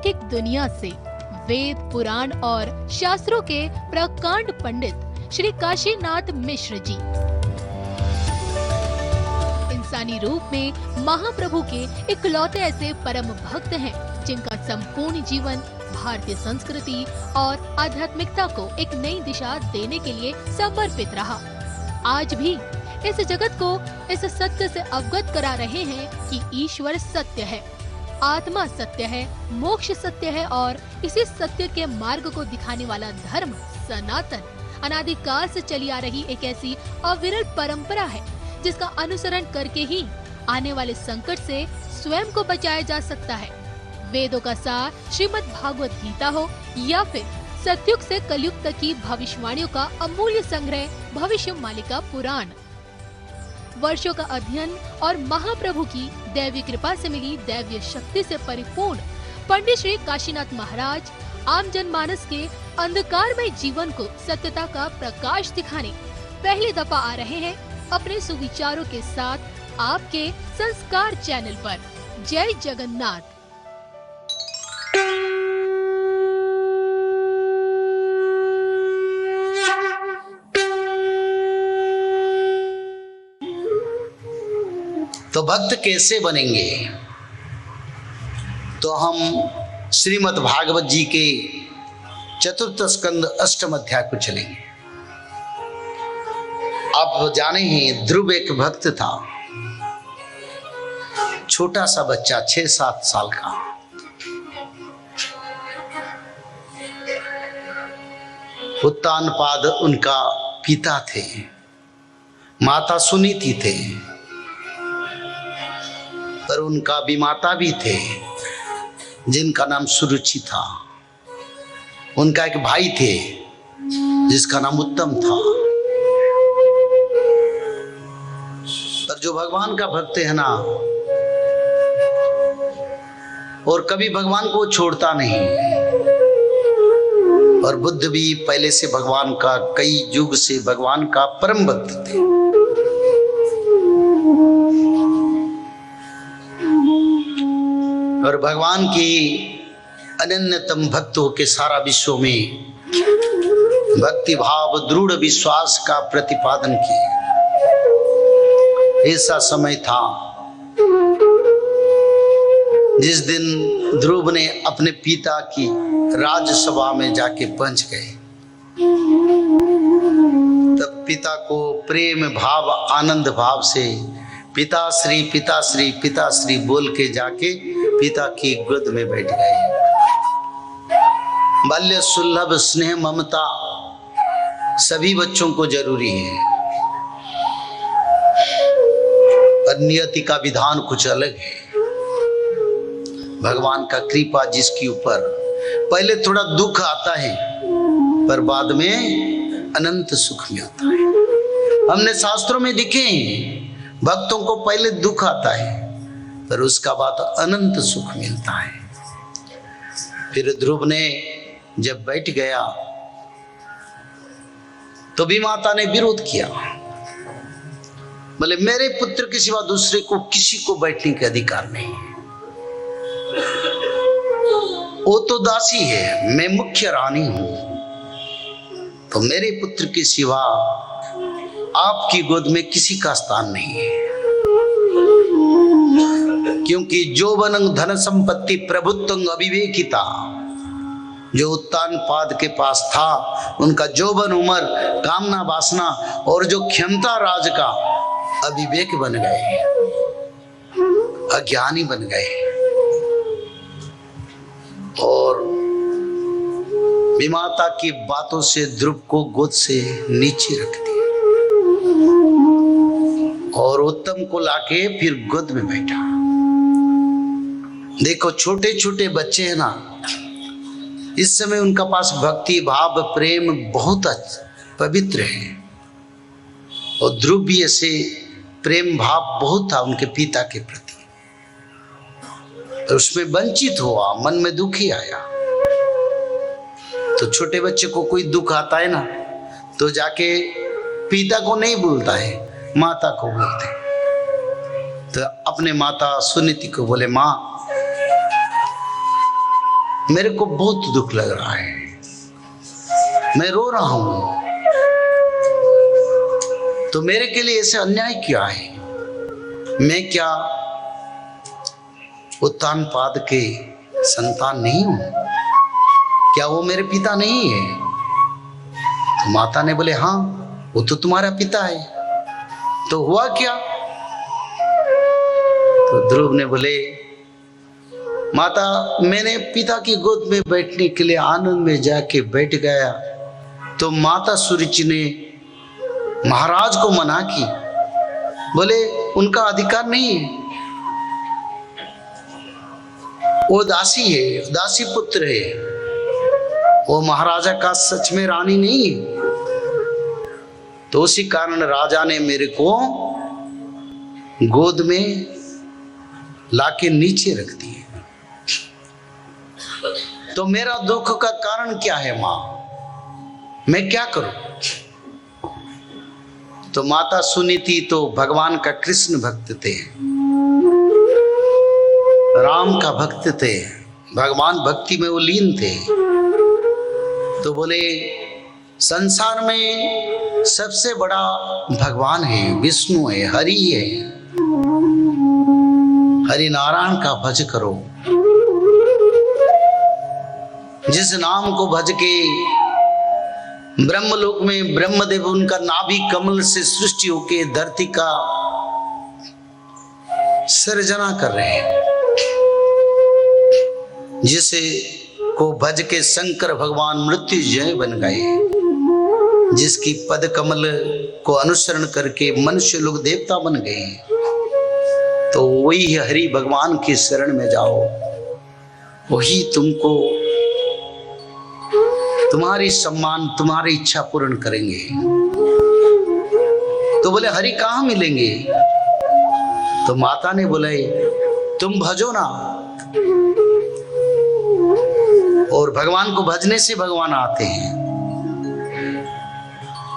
अलौकिक दुनिया से वेद, पुराण और शास्त्रों के प्रकांड पंडित श्री काशीनाथ मिश्र जी इंसानी रूप में महाप्रभु के इकलौते ऐसे परम भक्त हैं जिनका संपूर्ण जीवन भारतीय संस्कृति और आध्यात्मिकता को एक नई दिशा देने के लिए समर्पित रहा। आज भी इस जगत को इस सत्य से अवगत करा रहे हैं कि ईश्वर सत्य है, आत्मा सत्य है, मोक्ष सत्य है और इसी सत्य के मार्ग को दिखाने वाला धर्म सनातन अनादिकाल से चली आ रही एक ऐसी अविरल परंपरा है जिसका अनुसरण करके ही आने वाले संकट से स्वयं को बचाया जा सकता है। वेदों का सार श्रीमद् भागवत गीता हो या फिर सतयुग से कलयुग तक की भविष्यवाणियों का अमूल्य संग्रह भविष्य मालिका पुराण, वर्षों का अध्ययन और महाप्रभु की दैवीय कृपा से मिली दैवीय शक्ति से परिपूर्ण पंडित श्री काशीनाथ महाराज आम जनमानस के अंधकारमय जीवन को सत्यता का प्रकाश दिखाने पहली दफा आ रहे हैं अपने सुविचारों के साथ आपके संस्कार चैनल पर। जय जगन्नाथ। तो भक्त कैसे बनेंगे? तो हम श्रीमद् भागवत जी के चतुर्थ स्कंद अष्टम अध्याय को चलेंगे। आप जाने हैं, ध्रुव एक भक्त था, छोटा सा बच्चा 6-7 साल का। उत्तानपाद उनका पिता थे, माता सुनीति थे, पर उनका विमाता भी थे जिनका नाम सुरुचि था। उनका एक भाई थे जिसका नाम उत्तम था। पर जो भगवान का भक्त है ना, और कभी भगवान को छोड़ता नहीं, और बुद्ध भी पहले से भगवान का, कई युग से भगवान का परम भक्त थे। और भगवान की अनन्यतम भक्तों के सारा विश्व में भक्ति भाव दृढ़ विश्वास का प्रतिपादन किया। ऐसा समय था जिस दिन ध्रुव ने अपने पिता की राजसभा में जाके पहुंच गए, तब पिता को प्रेम भाव आनंद भाव से पिताश्री पिताश्री पिताश्री बोल के जाके पिता की गोद में बैठ गए। बाल्य सुलभ स्नेह ममता सभी बच्चों को जरूरी है, पर नियति का विधान कुछ अलग है। भगवान का कृपा जिसके ऊपर पहले थोड़ा दुख आता है पर बाद में अनंत सुख मिलता है। हमने शास्त्रों में देखे भक्तों को पहले दुख आता है पर उसका बाद अनंत सुख मिलता है। फिर ध्रुव ने जब बैठ गया तो भी माता ने विरोध किया, बोले मेरे पुत्र के सिवा दूसरे को किसी को बैठने के अधिकार नहीं, वो तो दासी है, मैं मुख्य रानी हूं, तो मेरे पुत्र के सिवा आपकी गोद में किसी का स्थान नहीं है। क्योंकि जोबनं धन संपत्ति प्रभुत्व अविवेकिता, जो उत्तानपाद के पास था उनका जोबन उम्र कामना वासना और जो क्षमता राज का अविवेक बन गए, अज्ञानी बन गए और विमाता की बातों से ध्रुव को गोद से नीचे रख दिया और उत्तम को लाके फिर गोद में बैठा। देखो छोटे छोटे बच्चे हैं ना, इस समय उनका पास भक्ति भाव प्रेम बहुत पवित्र है, और ध्रुव भी ऐसे प्रेम भाव बहुत था उनके पिता के प्रति, तो उसमें वंचित हुआ, मन में दुखी आया। तो छोटे बच्चे को कोई दुख आता है ना तो जाके पिता को नहीं बोलता है, माता को बोलते। तो अपने माता सुनीति को बोले, माँ मेरे को बहुत दुख लग रहा है, मैं रो रहा हूं। तो मेरे के लिए ऐसे अन्याय क्या है? मैं क्या उत्तानपाद के संतान नहीं हूं? क्या वो मेरे पिता नहीं है? तो माता ने बोले हाँ, वो तो तुम्हारा पिता है। तो हुआ क्या? तो ध्रुव ने बोले माता, मैंने पिता की गोद में बैठने के लिए आनंद में जाके बैठ गया, तो माता सुरुचि ने महाराज को मना की, बोले उनका अधिकार नहीं है, वो दासी है, दासी पुत्र है, वो महाराजा का सच में रानी नहीं है। तो उसी कारण राजा ने मेरे को गोद में लाके नीचे रख दिए। तो मेरा दुख का कारण क्या है मां? मैं क्या करूं? तो माता सुनीति तो भगवान का कृष्ण भक्त थे, राम का भक्त थे, भगवान भक्ति में वो लीन थे। तो बोले संसार में सबसे बड़ा भगवान है, विष्णु है, हरि है, हरि नारायण का भज करो। जिस नाम को भज के ब्रह्मलोक में ब्रह्मदेव उनका नाभि कमल से सृष्टि होके धरती का सृजना कर रहे हैं, जिसे को भज के शंकर भगवान मृत्युंजय बन गए, जिसकी पद कमल को अनुसरण करके मनुष्य लोग देवता बन गए। तो वही हरि भगवान की शरण में जाओ, वही तुमको तुम्हारी सम्मान, तुम्हारी इच्छा पूर्ण करेंगे। तो बोले हरि कहाँ मिलेंगे? तो माता ने बोले तुम भजो ना, और भगवान को भजने से भगवान आते हैं।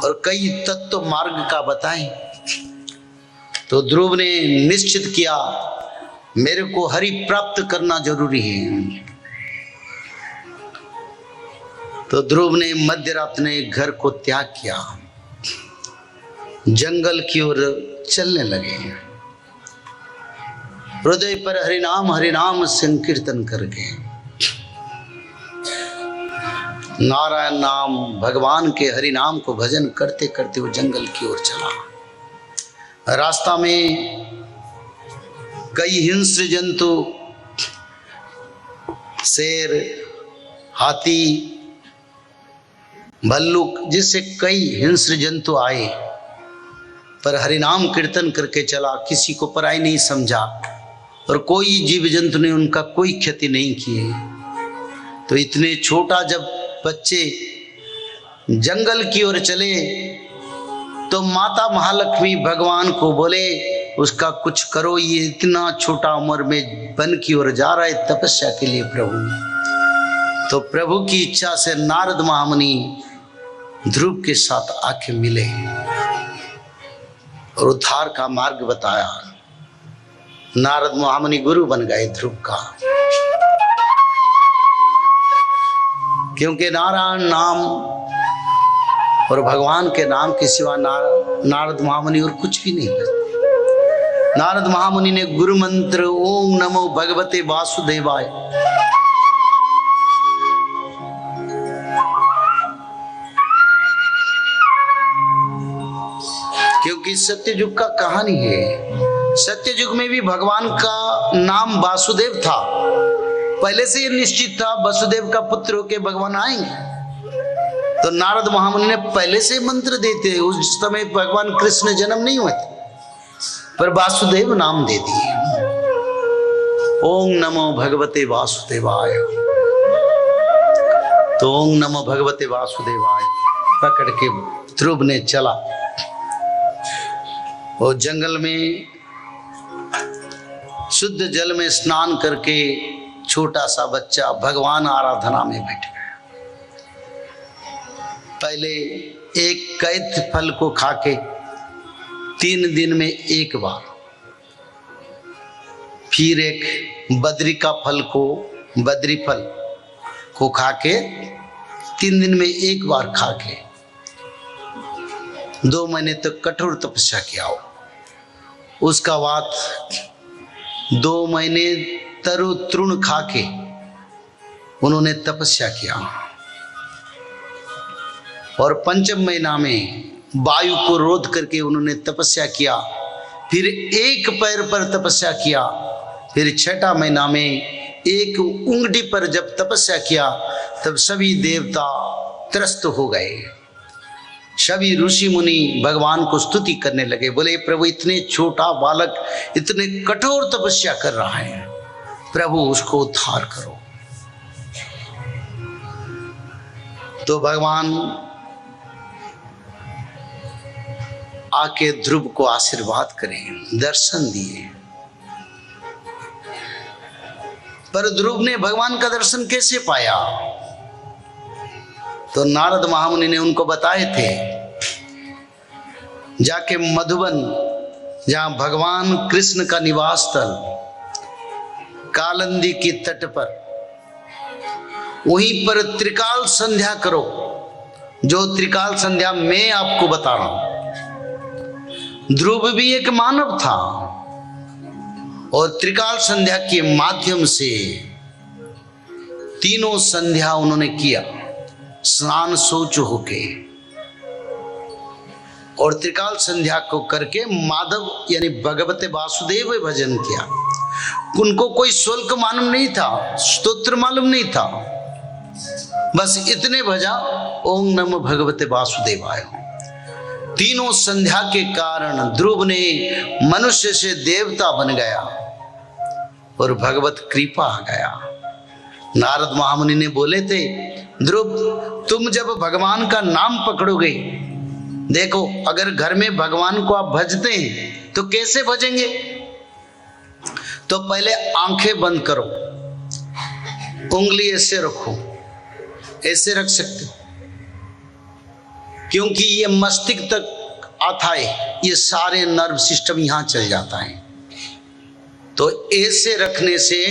और कई तत्व मार्ग का बताएं। तो ध्रुव ने निश्चित किया मेरे को हरि प्राप्त करना जरूरी है। तो ध्रुव ने मध्यरात ने घर को त्याग किया, जंगल की ओर चलने लगे, हृदय पर हरिनाम संकीर्तन करके नारायण नाम भगवान के हरि नाम को भजन करते करते वो जंगल की ओर चला। रास्ता में कई हिंस्र जंतु, शेर, हाथी, भल्लुक, जिससे कई हिंस्र जंतु आए, पर हरिनाम कीर्तन करके चला, किसी को पराई नहीं समझा और कोई जीव जंतु ने उनका कोई क्षति नहीं किए। तो इतने छोटा जब बच्चे जंगल की ओर चले तो माता महालक्ष्मी भगवान को बोले उसका कुछ करो, ये इतना छोटा उम्र में वन की ओर जा रहा है तपस्या के लिए प्रभु। तो प्रभु की इच्छा से नारद महामुनि ध्रुव के साथ आके मिले और उद्धार का मार्ग बताया। नारद महामुनि गुरु बन गए ध्रुव का, क्योंकि नारायण नाम और भगवान के नाम के सिवा नारद महामुनि और कुछ भी नहीं करते। नारद महामुनि ने गुरु मंत्र ओम नमो भगवते वासुदेवाय क्योंकि सत्ययुग का कहानी है। सत्ययुग में भी भगवान का नाम वासुदेव था, पहले से ये निश्चित था वसुदेव का पुत्र होके भगवान आएंगे। तो नारद महामुनि ने पहले से मंत्र देते, उस समय भगवान कृष्ण जन्म नहीं हुए थे, पर वासुदेव नाम दे दिए। ओम नमो भगवते वासुदेवाय। तो ओम नमो भगवते वासुदेवाय पकड़ के ध्रुव ने चला और जंगल में शुद्ध जल में स्नान करके छोटा सा बच्चा भगवान आराधना में बैठ गया। पहले एक कैथ फल को खाके 3 दिन में एक बार, फिर एक बद्री का फल को, बद्री फल को खा के 3 दिन में एक बार खा के 2 महीने तक कठोर तपस्या किया हो। उसका बाद 2 महीने तरु तृण खा के उन्होंने तपस्या किया और 5वें महीना में वायु को रोध करके उन्होंने तपस्या किया। फिर एक पैर पर तपस्या किया। फिर 6वां महीना में एक उंगली पर जब तपस्या किया तब सभी देवता त्रस्त हो गए। सभी ऋषि मुनि भगवान को स्तुति करने लगे, बोले प्रभु इतने छोटा बालक इतने कठोर तपस्या कर रहा है, प्रभु उसको उद्धार करो। तो भगवान आके ध्रुव को आशीर्वाद करें, दर्शन दिए। पर ध्रुव ने भगवान का दर्शन कैसे पाया? तो नारद महामुनि ने उनको बताए थे, जाके मधुबन जहां भगवान कृष्ण का निवास स्थल कालंदी के तट पर, वहीं पर त्रिकाल संध्या करो, जो त्रिकाल संध्या मैं आपको बता रहा हूं। ध्रुव भी एक मानव था और त्रिकाल संध्या के माध्यम से 3 संध्या उन्होंने किया, स्नान शौच होके, और त्रिकाल संध्या को करके माधव यानी भगवते वासुदेव भजन किया। उनको कोई शुल्क मालूम नहीं था, स्तोत्र मालूम नहीं था, बस इतने भजा ओम नमो भगवते वासुदेवाय। 3 संध्या के कारण ध्रुव ने मनुष्य से देवता बन गया और भगवत कृपा आ गया। नारद महामुनि ने बोले थे, ध्रुव तुम जब भगवान का नाम पकड़ोगे, देखो अगर घर में भगवान को आप भजते हैं तो कैसे भजेंगे? तो पहले आंखें बंद करो, उंगली ऐसे रखो, ऐसे रख सकते हो क्योंकि ये मस्तिष्क तक आता है, ये सारे नर्व सिस्टम यहां चल जाता है। तो ऐसे रखने से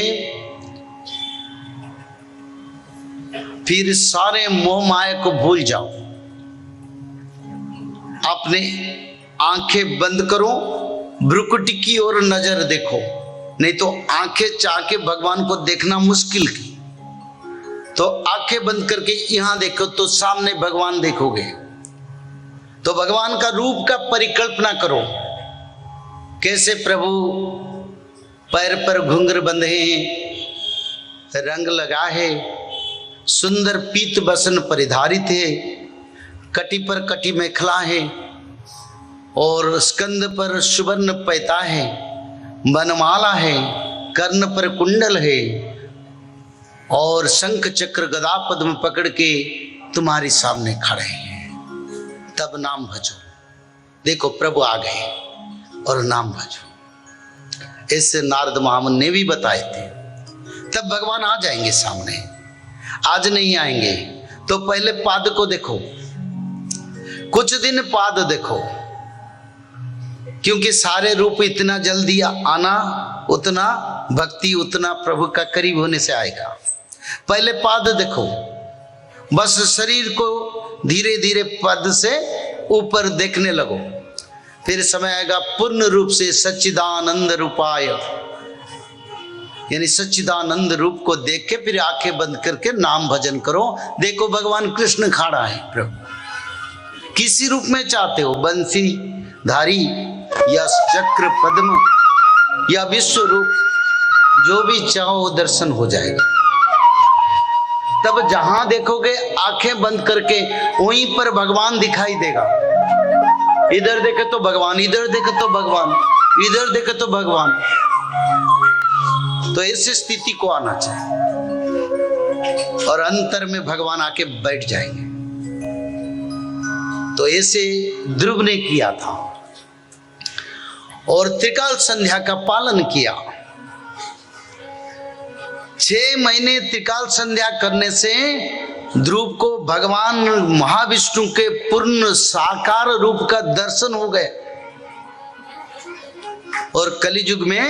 फिर सारे मोह माया को भूल जाओ। अपने आंखें बंद करो, भ्रुकुटी की ओर नजर देखो, नहीं तो आंखें चाह के भगवान को देखना मुश्किल की। तो आंखें बंद करके यहां देखो तो सामने भगवान देखोगे। तो भगवान का रूप का परिकल्पना करो, कैसे प्रभु पैर पर घुंघर बंधे हैं, रंग लगा है, सुंदर पीत बसन परिधारित है, कटी पर कटी मेखला है और स्कंद पर सुवर्ण पैता है, बनमाला है, कर्ण पर कुंडल है और शंख चक्र गदा पद्म पकड़ के तुम्हारे सामने खड़े हैं। तब नाम भजो। देखो प्रभु आ गए और नाम भजो। ऐसे नारद महामुनि ने भी बताए थे। तब भगवान आ जाएंगे सामने। आज नहीं आएंगे तो पहले पाद को देखो, कुछ दिन पाद देखो, क्योंकि सारे रूप इतना जल्दी आना, उतना भक्ति उतना प्रभु का करीब होने से आएगा। पहले पाद देखो, बस शरीर को धीरे धीरे पद से ऊपर देखने लगो। फिर समय आएगा पूर्ण रूप से सच्चिदानंद रूपाय, यानी सच्चिदानंद रूप को देख के फिर आंखें बंद करके नाम भजन करो। देखो भगवान कृष्ण खड़ा है। प्रभु किसी रूप में चाहते हो, बंसी धारी या चक्र पद्म या विश्व रूप, जो भी चाहो दर्शन हो जाएगा। तब जहां देखोगे आंखें बंद करके वहीं पर भगवान दिखाई देगा। इधर देखे तो भगवान, इधर देखे तो भगवान, इधर देखे तो भगवान। तो ऐसी स्थिति को आना चाहिए और अंतर में भगवान आके बैठ जाएंगे। तो ऐसे ध्रुव ने किया था और त्रिकाल संध्या का पालन किया। 6 महीने त्रिकाल संध्या करने से ध्रुव को भगवान महाविष्णु के पूर्ण साकार रूप का दर्शन हो गए। और कलियुग में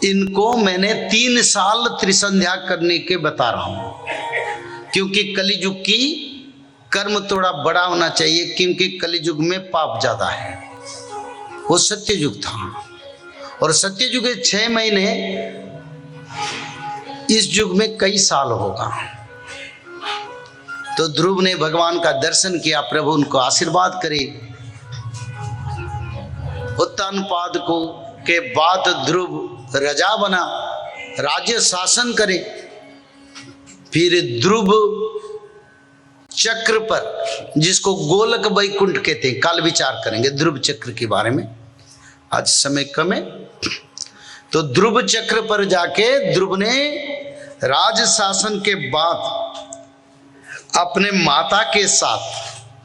इनको मैंने 3 साल त्रिसंध्या करने के बता रहा हूं, क्योंकि कलियुग की कर्म थोड़ा बड़ा होना चाहिए, क्योंकि कलियुग में पाप ज्यादा है। वो सत्ययुग था, और सत्ययुग के 6 महीने, इस युग में कई साल होगा। तो ध्रुव ने भगवान का दर्शन किया, प्रभु उनको आशीर्वाद करे। उत्तानपाद को के बाद ध्रुव राजा बना, राज्य शासन करे। फिर ध्रुव चक्र पर, जिसको गोलक वैकुंठ कहते हैं, कल विचार करेंगे ध्रुव चक्र के बारे में, आज समय कम है। तो ध्रुव चक्र पर जाके ध्रुव ने राज शासन के बाद अपने माता के साथ,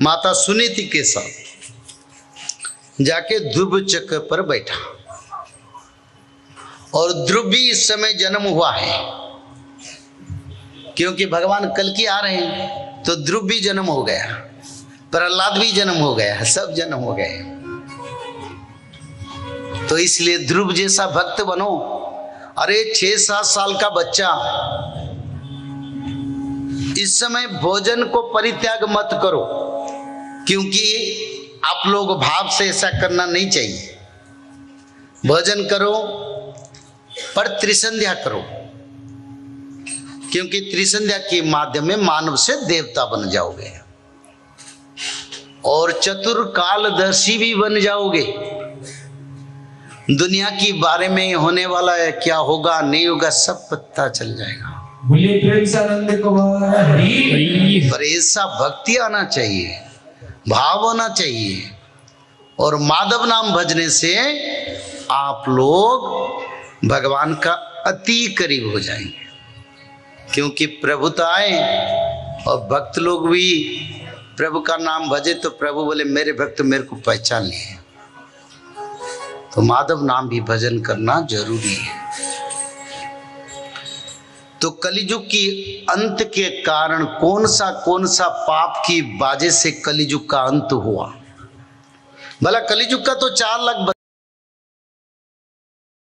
माता सुनीति के साथ जाके ध्रुव चक्र पर बैठा। और ध्रुव भी इस समय जन्म हुआ है, क्योंकि भगवान कल की आ रहे हैं, तो ध्रुव भी जन्म हो गया, प्रहलाद भी जन्म हो गया, सब जन्म हो गए। तो इसलिए ध्रुव जैसा भक्त बनो। अरे 6-7 साल का बच्चा, इस समय भोजन को परित्याग मत करो, क्योंकि आप लोग भाव से ऐसा करना नहीं चाहिए। भोजन करो पर त्रिसंध्या करो, क्योंकि त्रिसंध्या के माध्यम में मानव से देवता बन जाओगे और चतुर कालदर्शी भी बन जाओगे। दुनिया की बारे में होने वाला है, क्या होगा नहीं होगा, सब पता चल जाएगा। पर ऐसा भक्ति आना चाहिए, भाव होना चाहिए, और माधव नाम भजने से आप लोग भगवान का अति करीब हो जाएंगे। क्योंकि प्रभुताएं और भक्त लोग भी प्रभु का नाम भजे, तो प्रभु बोले मेरे भक्त मेरे को पहचान लिए। तो माधव नाम भी भजन करना जरूरी है। तो कलियुग की अंत के कारण कौन सा पाप की वजह से कलियुग का अंत हुआ? भला कलियुग का तो 4 लाख